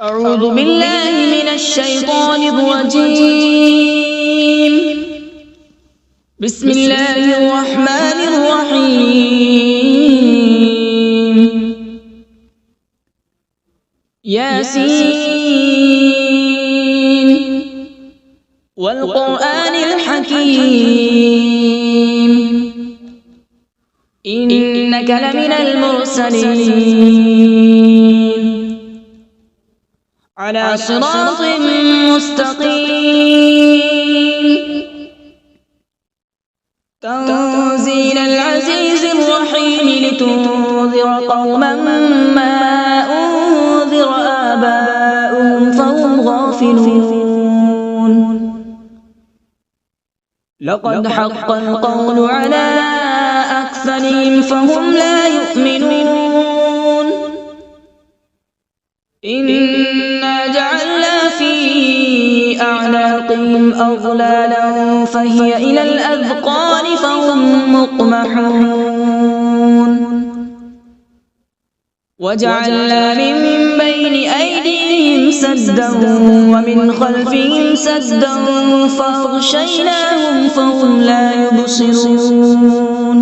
أعوذ بالله من الشيطان الرجيم. بسم الله الرحمن الرحيم. ياسين والقرآن الحكيم إنك لمن المرسلين على صراط مستقيم. تنزيل العزيز الرحيم لتنذر قوما ما أنذر آباؤهم فهم غافلون. لقد حق القول على أكثرهم فهم لا يؤمنون. إنا جعلنا في أعناقهم أغلالا فهي إلى الأذقان فهم مقمحون. وجعلنا من بين أيديهم سدا ومن خلفهم سدا فأغشيناهم فهم لا يبصرون.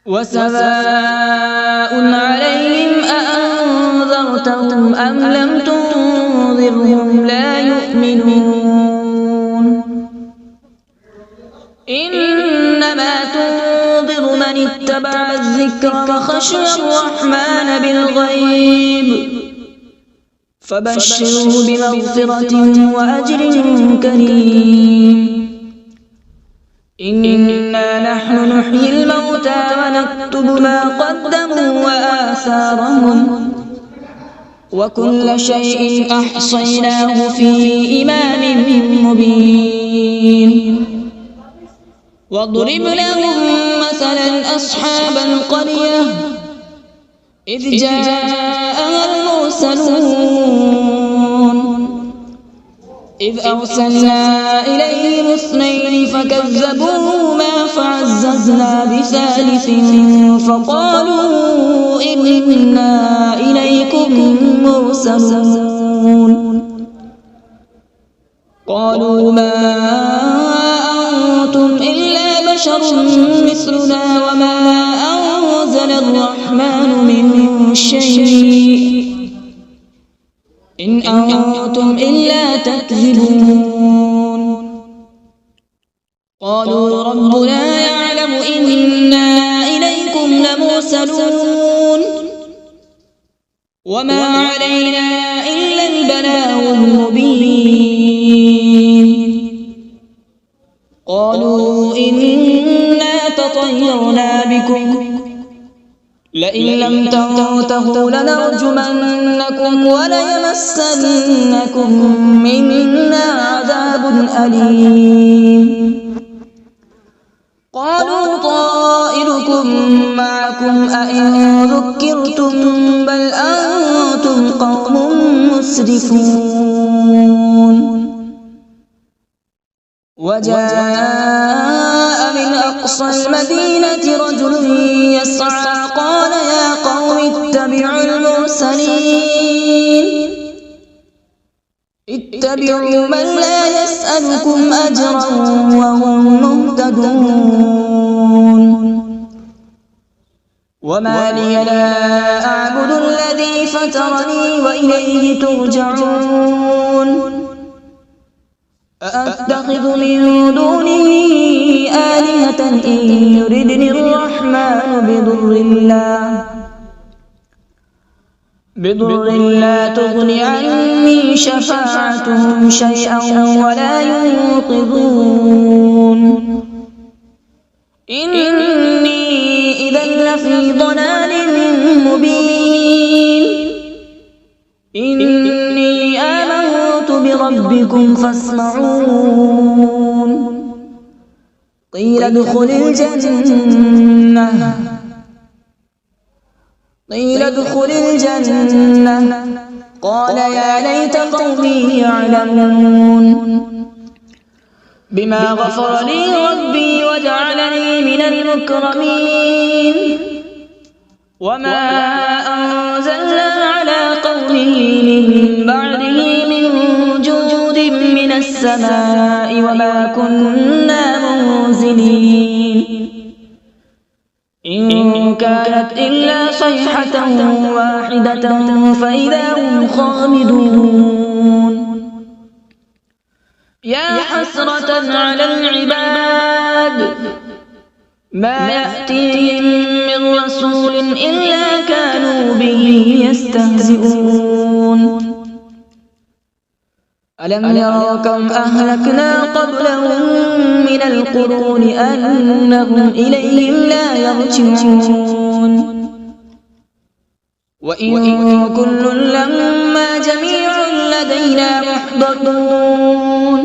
وسواء عليهم أأنذرتهم أم لم تنذرهم لا يؤمنون. إنما تنذر من اتبع الذكر وخشي الرحمن بالغيب فبشره بمغفرة وأجر كريم. إنا نحن نحيي الموتى ونكتب ما قدموا وآثارهم وكل شيء أحصيناه في إمام مبين. واضرب لهم مثلا أصحاب القرية إذ جاءها المرسلون إذ أرسلنا إليهم اثنين فكذبوهما فعززنا بثالث فقالوا إنا إليكم مرسلون. قالوا ما أنتم إلا بشر مثلنا وما أنزل الرحمن من شيء إن أنتم إلا تكذبون. قالوا ربنا يعلم إنا إليكم لمرسلون وما علينا إلا البلاغ المبين. قالوا إنا تطيرنا بكم لئن لم تنتهوا لنرجمنكم وليمسنكم منا عذاب أليم. قالوا طائركم معكم أئن ذكرتم بل أنتم قوم مسرفون. وجاء من أقصى المدينة رجل يسعى قال يا قوم اتبعوا المرسلين اتبعوا من لا يسألكم أجرا وهم مهتدون. وما لي لا أعبد الذي فطرني وإليه ترجعون. أأتخذ من دونه آلهة إن يردني الرحمن بضر لا تغن عني شفاعتهم شيئا ولا ينقذون. إني إذا لفي ضلال مبين. إني آمنت بربكم فاسمعون. قيل ادخل الجنة قال يا ليت قومي يعلمون. بما غفر لي ربي وجعلني من المكرمين. وما أنزلنا على ذريه من بعده من جود من السماء وما كنا منزلين إن كانت إلا صيحة واحدة فإذا هم خامدون يا حسرة على العباد ما يأتيهم من رسول إلا كانوا به يستهزئون ألم يروا كم أهلكنا قبلهم من القرون أنهم إليهم لا يرجعون وإن كل لما جميع لدينا محضرون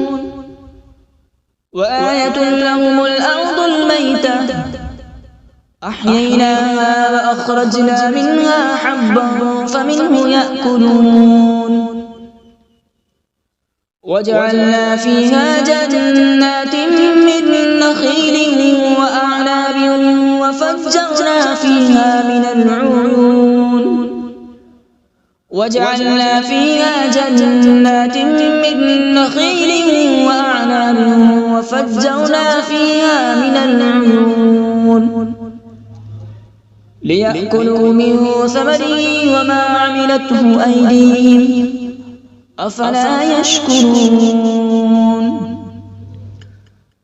وآية لهم الأرض الميتة أحييناها وأخرجنا منها حبا فمنه يأكلون وجعلنا فيها جنات من نخيل وأعناب وفجرنا فيها من العيون وجعلنا فيها جنات من نخيل وأعناب وفجرنا فيها من العيون ليأكلوا من ثمره وما عملته أيديهم أفلا يشكرون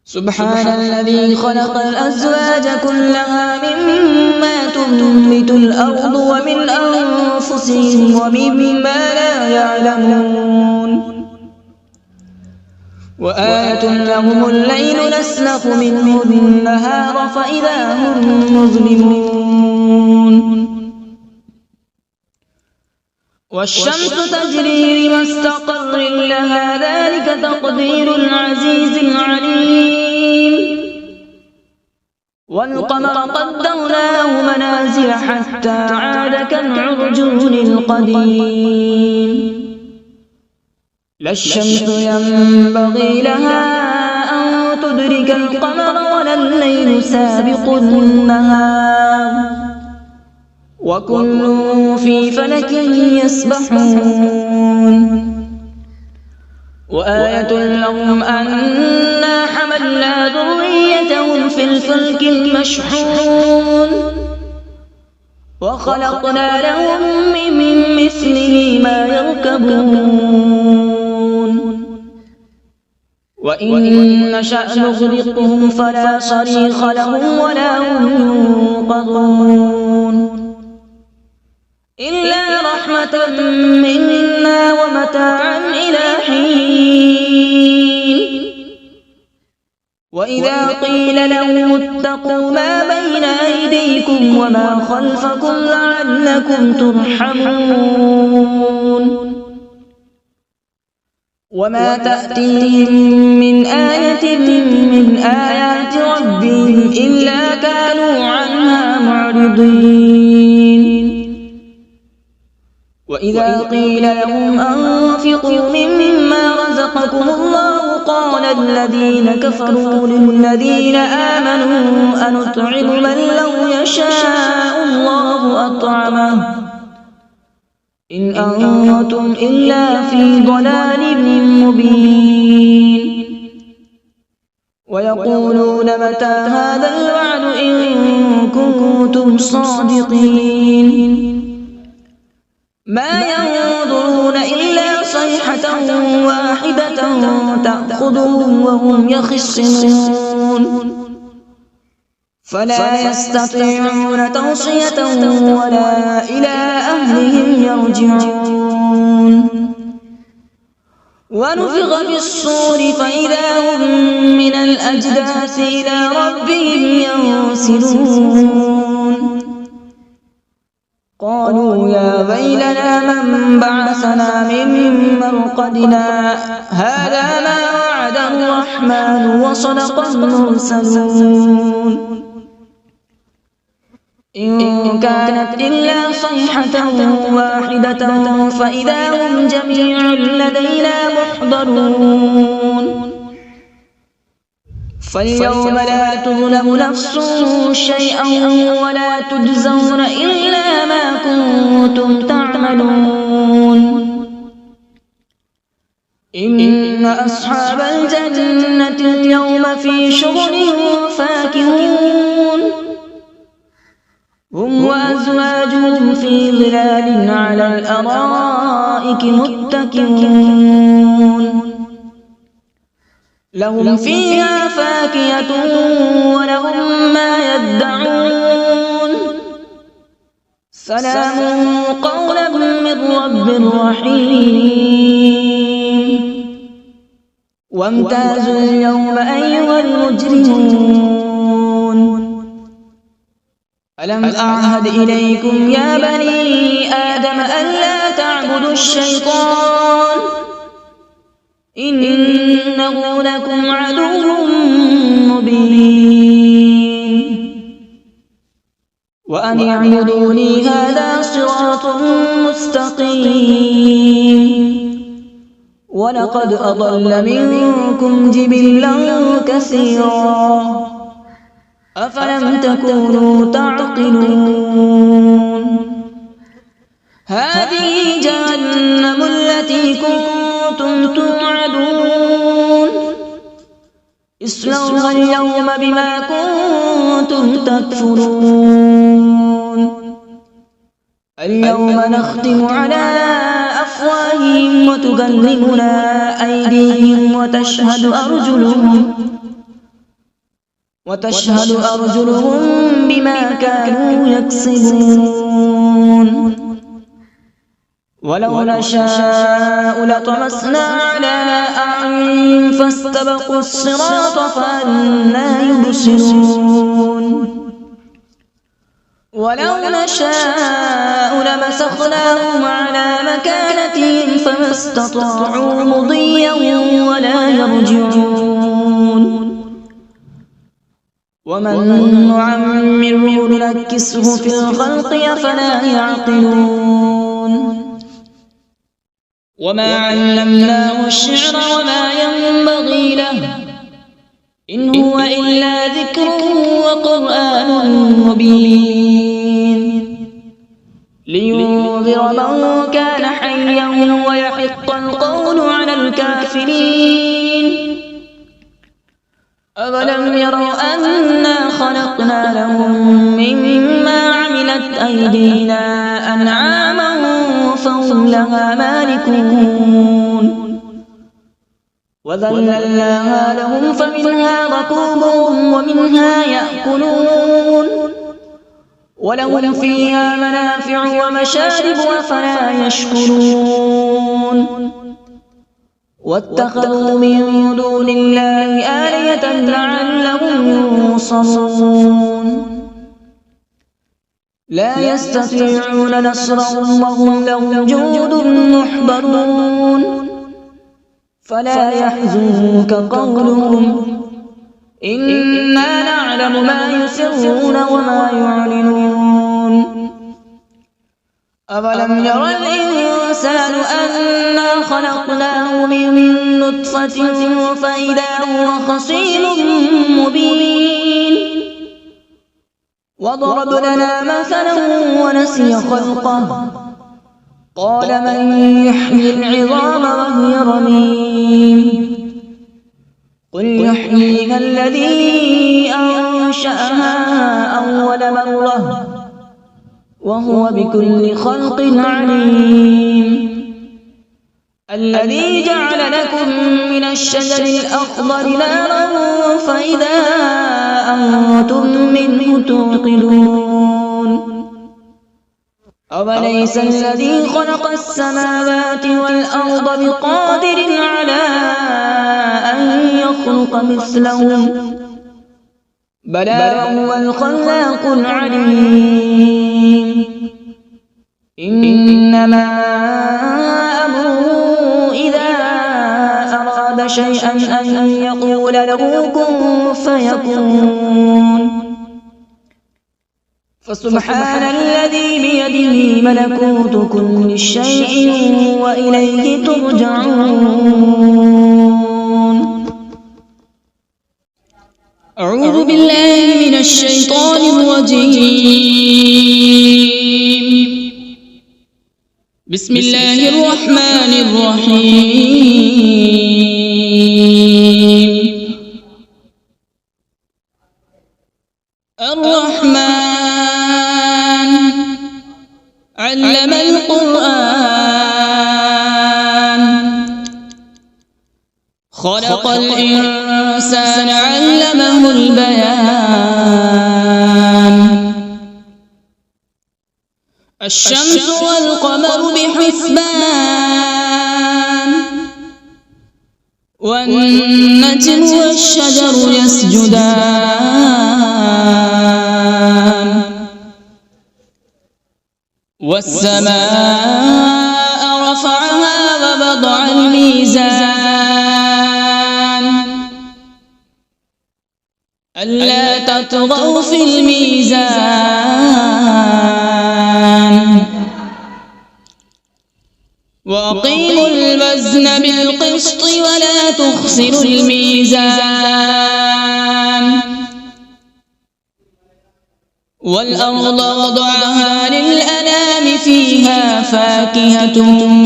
سبحان الذي خلق الأزواج كلها مما تنبت الأرض ومن أنفسهم ومما لا يعلمون وآية لهم الليل نسلخ منه النهار فإذا هم مظلمون والشمس تجري لمستقر لها ذلك تقدير العزيز العليم والقمر قدرناه منازل حتى عاد كالعرجون القديم لا الشمس ينبغي لها أن تدرك القمر ولا الليل سابق النهار وكل في فلك يسبحون وآية لهم أنا حملنا ذريتهم في الفلك المشحون وخلقنا لهم من مثله ما يركبون وإن نشأ نغرقهم فلا صريخ لهم ولا هم ينقذون إلا رحمة منا ومتاعا إلى حين وإذا قيل لهم اتقوا ما بين أيديكم وما خلفكم لعلكم ترحمون وما تأتيهم من آية من آيات ربهم إلا كانوا عنها معرضين وإذا قيل لهم أنفقوا مما رزقكم الله قال الذين كفروا للذين آمنوا أنطعم من لو يشاء الله أطعمه إن أنتم إلا في ضلال مبين ويقولون متى هذا الوعد إن كنتم صادقين ما ينظرون إلا صيحة واحدة تأخذهم وهم يخصمون فلا يستطيعون توصية ولا إلى أهلهم يرجعون ونفخ في الصور فإذا هم من الأجداث إلى ربهم ينسلون قالوا يا ويلنا من بعثنا من مرقدنا هذا ما وعد الرحمن وصدق المرسلون إن كانت إلا صيحة واحدة فإذا هم جميع لدينا محضرون فاليوم لا تظلم نفس شيئا ولا تجزون إلا ما كنتم تعملون أصحاب الجنة اليوم في شغل فاكهون هم وأزواجهم في ظلال على الأرائك متكئون لهم فيها فاكهة ولهم ما يدعون سلام قولا من رب رحيم وامتازوا اليوم أيها المجرمون ألم أعهد إليكم يا بني آدم ألا تعبدوا الشيطان إنه لكم عدو مبين وأن اعبدوني هذا صراط مستقيم ولقد أضل منكم جبلا كثيرا أفلم تكونوا تعقلون هذه جهنم التي كنتم توعدون اصلوها اليوم بما كنتم تكفرون اليوم نختم على أفواههم وتكلمنا أيديهم وتشهد أرجلهم بما كانوا يكسبون ولو نشاء لطمسنا على أعينهم فاستبقوا الصراط فأنى يبصرون ولو نشاء لمسخناهم على مكانتهم فما استطاعوا مضيا ولا يرجعون ومن نعمره ننكسه في الخلق أفلا يعقلون وما علمناه الشعر وما ينبغي له إن هو إلا ذكر وقرآن مبين لينذر من كان حيا ويحق القول على الكافرين أولم يروا أنا خلقنا لهم مما عملت أيدينا أنعاما فهم لها مالكون وذللناها لهم فمنها ركوبهم ومنها يأكلون ولهم فيها منافع ومشارب أفلا يشكرون واتخذوا من دون الله آلهة لعلهم ينصرون لا يستطيعون نصرهم وهم لهم جند محضرون فلا يحزنك قولهم إنا نعلم ما يسرون وما يعلنون أولم ير الإنسان أنا خلقناه من نطفة فإذا هو خصيم مبين وضرب لنا مثلا ونسي خلقه قال من يحيي العظام وهي رميم قل يحييها الذي أنشأها أول مرة وهو بكل خلق عليم الذي جعل لكم من الشجر الأخضر نارا فإذا أنتم منه توقدون أوليس الذي خلق السماوات والأرض بقادر على أن يخلق مثلهم بلى هو الخلاق العليم إنما أمره إذا أراد شيئا أن يقول له كن فيكون فسبحان الذي بيده ملكوت كل شيء وإليه ترجعون أعوذ بالله من الشيطان الرجيم بسم الله الرحمن الرحيم علم القرآن خلق الإنسان علمه البيان الشمس والقمر بحسبان والنجم والشجر يسجدان والسماء رفعها ووضع الميزان ألا تطغوا في الميزان وأقيموا الوزن بالقسط ولا تخسروا الميزان والأرض وضعها للأنام فيها فاكهة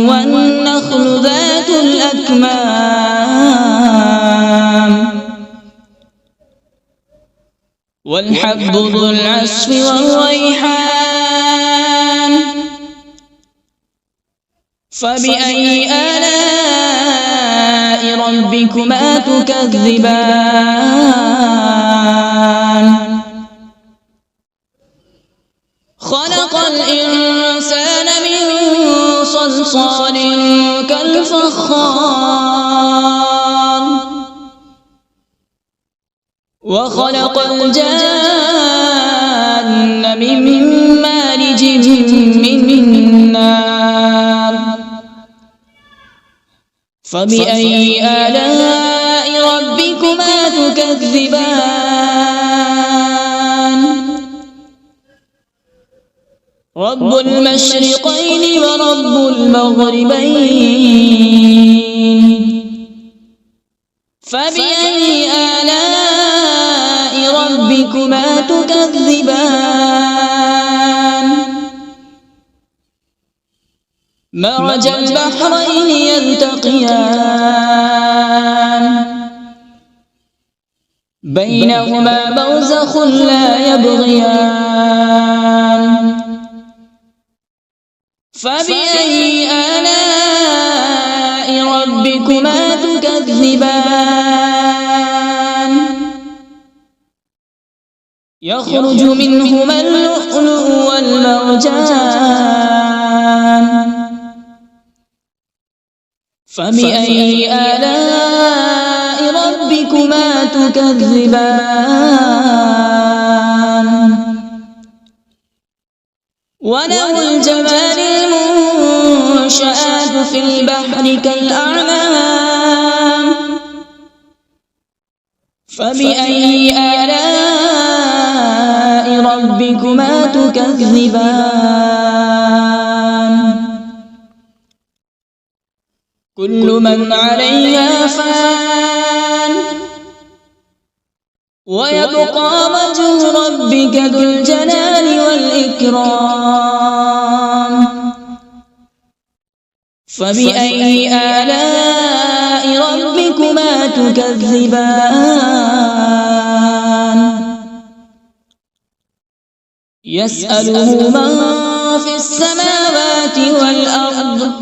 والنخل ذات الأكمام والحب ذو العصف والريحان فبأي آلاء ربكما تكذبان خلق الإنسان من صلصال كالفخار وخلق الجان من مارج من نار فبأي آلاء ربكما تكذبان رب المشرقين ورب المغربين فبأي آلاء ربكما تكذبان مرج البحرين يلتقيان بينهما برزخ لا يبغيان فبأي آلاء ربكما تكذبان يخرج منهما اللؤلؤ والمرجان فبأي آلاء ربكما تكذبان وله الجوار المنشآت في البحر كالأعلام فبأي آلاء ربكما تكذبان كل من عليها فان ويبقى وجه ربك ذو الجلال والإكرام فبأي آلاء ربكما تكذبان يسأله من في السماوات والأرض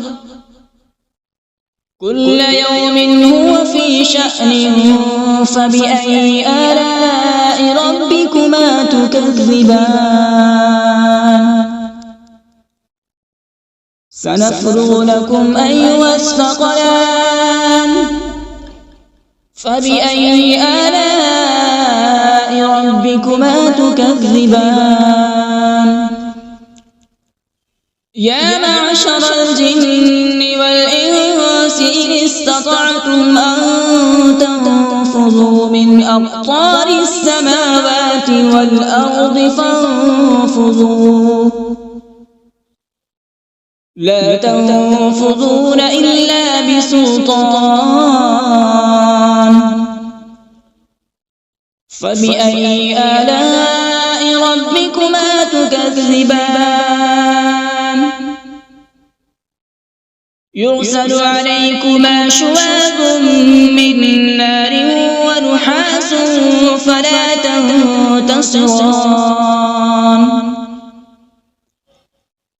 كل يوم هو في شأن فبأي آلاء ربكما تكذبان سنفرغ لكم أيها الثقلان فبأي آلاء ربكما تكذبان يا معشر الجن والإنس إن استطعتم أن تنفذوا من أقطار السماوات والأرض فانفذوا لا تنفذون إلا بسلطان فبأي آلاء ربكما تكذبان يرسل عليكما شواظ من نار ونحاس فلا تنتصران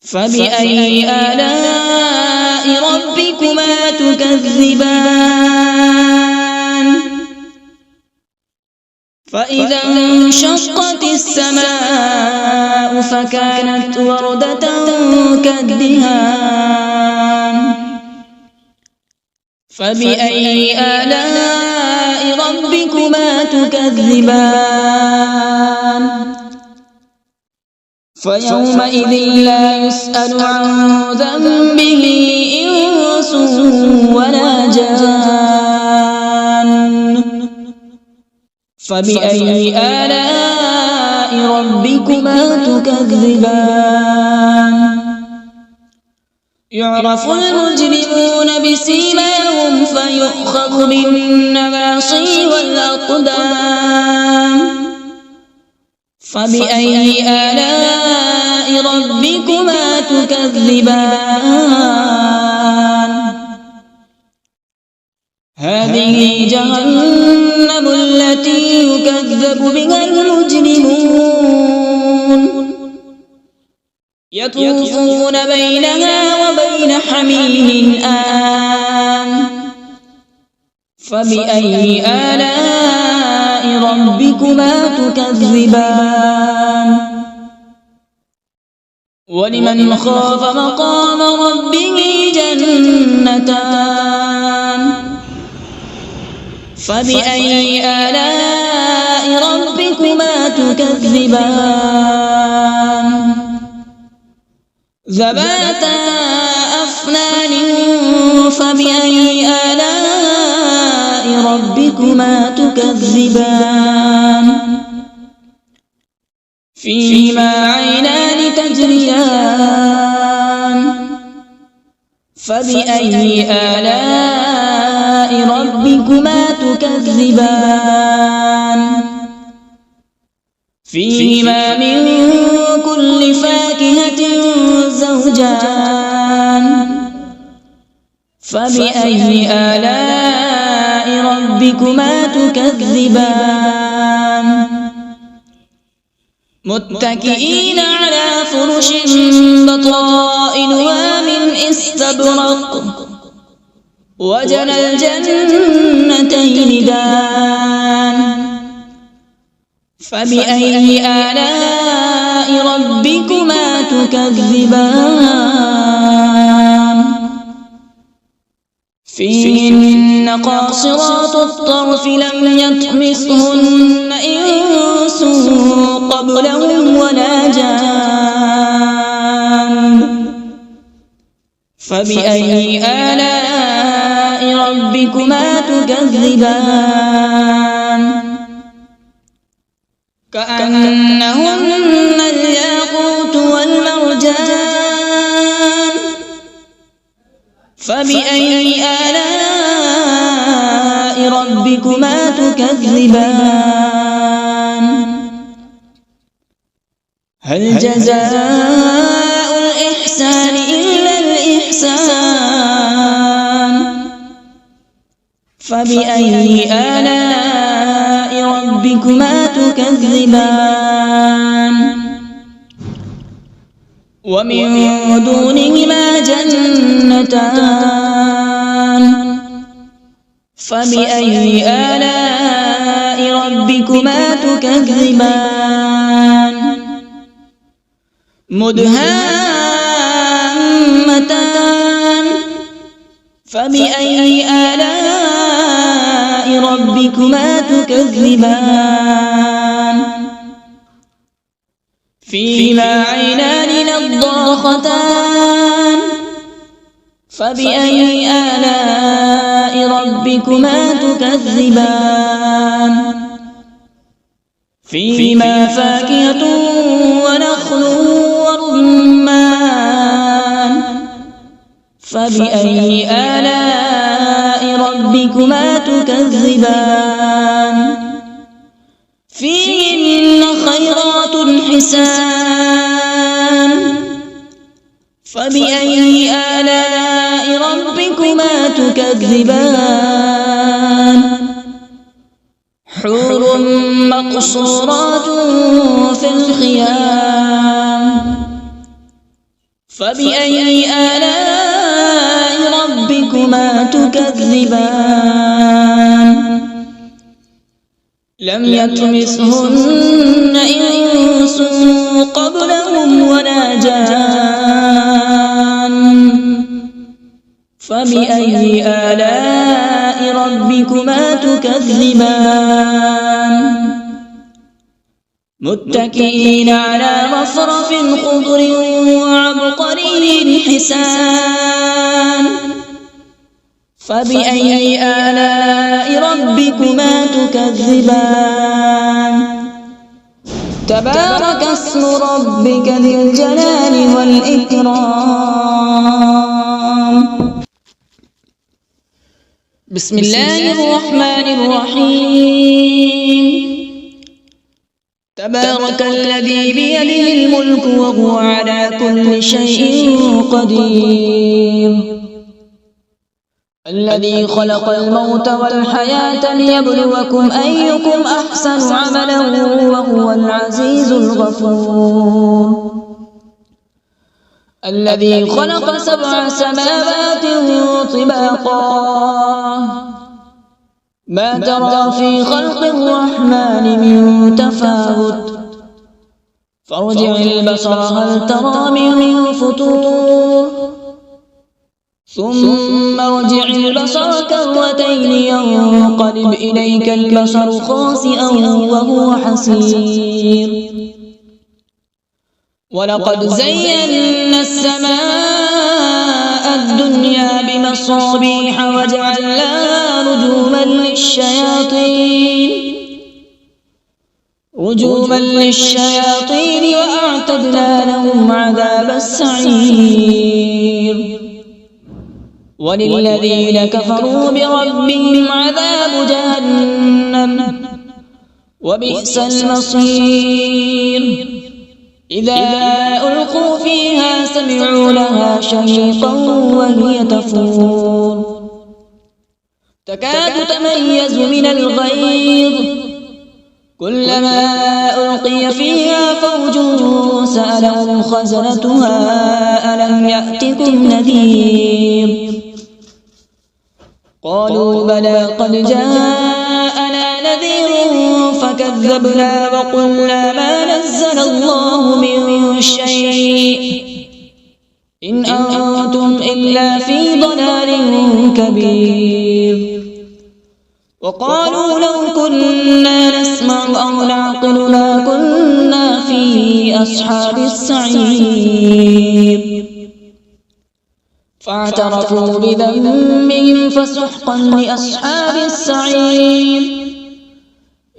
فبأي آلاء ربكما تكذبان فإذا انشقت السماء فكانت وردة كالدهان فبأي آلاء ربكما تكذبان فيومئذ لا يسأل عن ذنبه إنس ولا جان فبأي آلاء ربكما تكذبان يعرف المجرمون بسيماهم فيؤخذ بالنواصي والأقدام فبأي آلاء ربكما تكذبان هذه جهنم التي يكذب بها المجرمون يطوفون بينها وبين حميم آن فبأي آلاء ربكما تكذبان ولمن خاف مقام ربه جنتان فبأي آلاء ربكما تكذبان ذواتا أفنان فبأي آلاء ربكما تكذبان فيهما عينان تجريان فبأي آلاء ربكما تكذبان فيهما من كل فاكهة زوجان فبأي آلاء ربكما تكذبان متكئين على فرش بطائنها من استبرق وجنى الجنتين دان فبأي آلاء ربكما تكذبان فيهن قاصرات الطرف لم يطمثهن إنس قبلهم ولا جان فبأي آلاء ربكما تكذبان كأنهن الياقوت والمرجان فبأي آلاء ربكما تكذبان هل جزاء الإحسان إلا الإحسان فبأي آلاء ربكما تكذبان ومن دونهما جنتان فبأي آلاء ربكما تكذبان مدهامتان فبأي آلاء ربكما تكذبان فيهما عينان نضاختان فبأي آلاء ربكما تكذبان فيهما فاكهة ونخل ورمان فبأي آلاء ربكما تكذبان فيهن خيرات حسان فبأي آلاء ربكما تكذبان حور مقصورات في الخيام فبأي آلاء ربكما تكذبان لم يطمثهن إنس قبلهم ولا جان فبأي آلاء ربكما تكذبان متكئين على مصرف خضر وعبقري حسان فبأي آلاء ربكما تكذبان تبارك اسم ربك ذي الجلال والإكرام بسم الله الرحمن الرحيم تبارك الذي بيده الملك وهو على كل شيء قدير الذي خلق الموت والحياة ليبلوكم أيكم أحسن عملا وهو العزيز الغفور الذي خلق 7 سماوات طباقا ما ترى في خلق الرحمن من تفاوت فارجع البصر هل ترى من فطور ثم ارجع البصر كرتين ينقلب إليك البصر خاسئا وهو حسير ولقد زينا السماء الدنيا بمصابيح وجعلناها رجوما للشياطين وأعتدنا لهم عذاب السعير وللذين كفروا بربهم عذاب جهنم وبئس المصير إذا ألقوا فيها سمعوا لها شهيقا وهي تفور تكاد تميز من الغيظ كلما ألقي فيها فوج سألهم خزنتها ألم يأتكم نذير قالوا بلى قد جاءنا نذير فكذبنا وقلنا ما نزل الله من شيء إن أنتم إلا في ضلال كبير وقالوا لو كنا نسمع أو نعقل ما كنا في أصحاب السعير فاعترفوا بذنبهم فسحقا لأصحاب السعير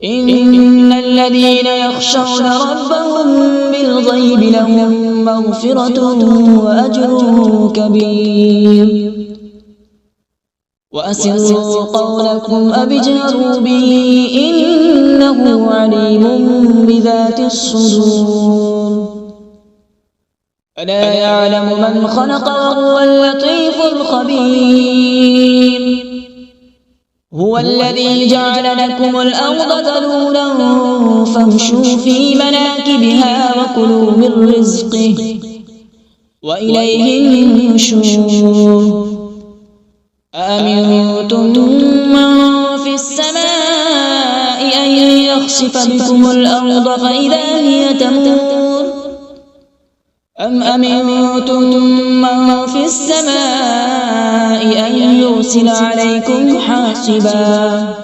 إن الذين يخشون ربهم بالغيب لهم مغفرة وأجر كبير وأسروا قولكم أو اجهروا به إنه عليم بذات الصدور ألا يعلم من خلق وهو اللطيف الخبير هو الذي جعل لكم الأرض ذلولا فامشوا في مناكبها وكلوا من رزقه وإليه النشور أأمنتم من في السماء أن يخسف بكم الأرض فإذا هي تمور أم أمنتم من في السماء أن يرسل عليكم حاصبا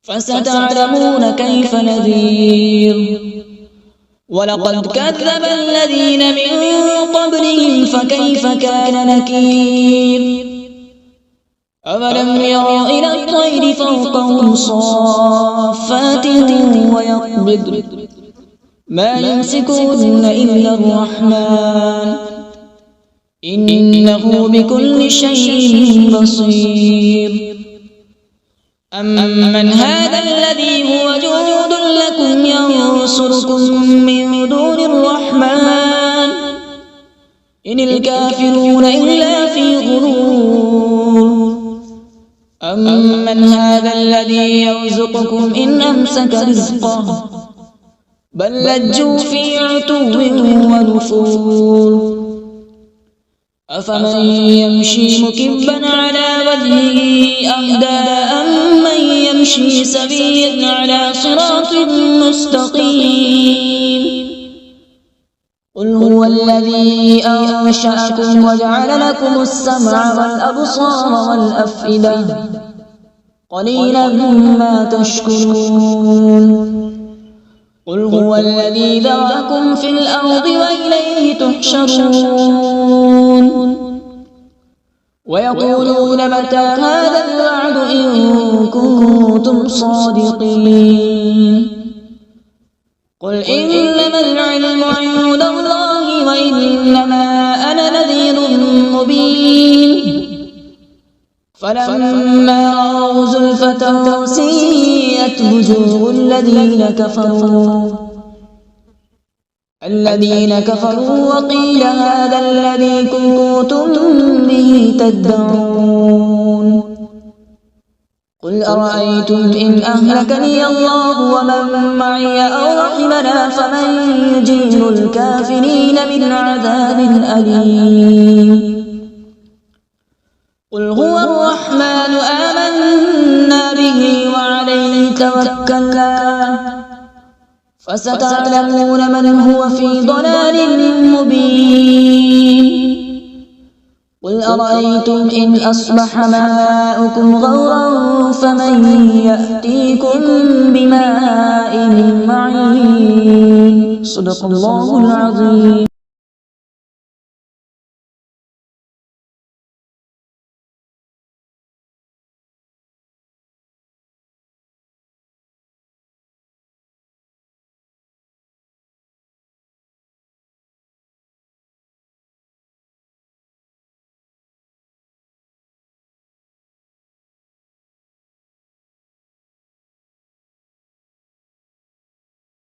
فستعلمون كيف نذير ولقد كذب الذين من قبلهم فكيف كان نكير أولم يروا إلى الطير فوقهم صافات ويقبض ما يمسكون إلا الرحمن إنه بكل شيء بصير أمن هذا الذي هو جند لكم ينصركم من دون الرحمن إن الكافرون إلا في غرور أمن هذا الذي يرزقكم إن أمسك رزقه بل لجوا في عتو ونفور أفمن يمشي مكبا على وجهه أهدى أمن يمشي سويا على صراط مستقيم قل هو الذي أنشأكم وجعل لكم السمع والأبصار والأفئدة قليلا ما تشكرون قل هو الذي ذرأكم في الأرض وإليه تحشرون ويقولون متى هذا الوعد إن كنتم صادقين قل إنما العلم عند الله وإنما أنا نذير مبين فلما رأوا زلفة سيئت وجوه الذين كفروا وقيل هذا الذي كنتم به تدعون قل أرأيتم إن أهلكني الله ومن معي أو رحمنا فمن يجير الكافرين من عذاب أليم قل هو الرحمن آمنا به وعليه توكلنا فستعلمون من هو في ضلال مبين قل أرأيتم إن أصبح ماؤكم غورا فمن يأتيكم بماء معين صدق الله العظيم.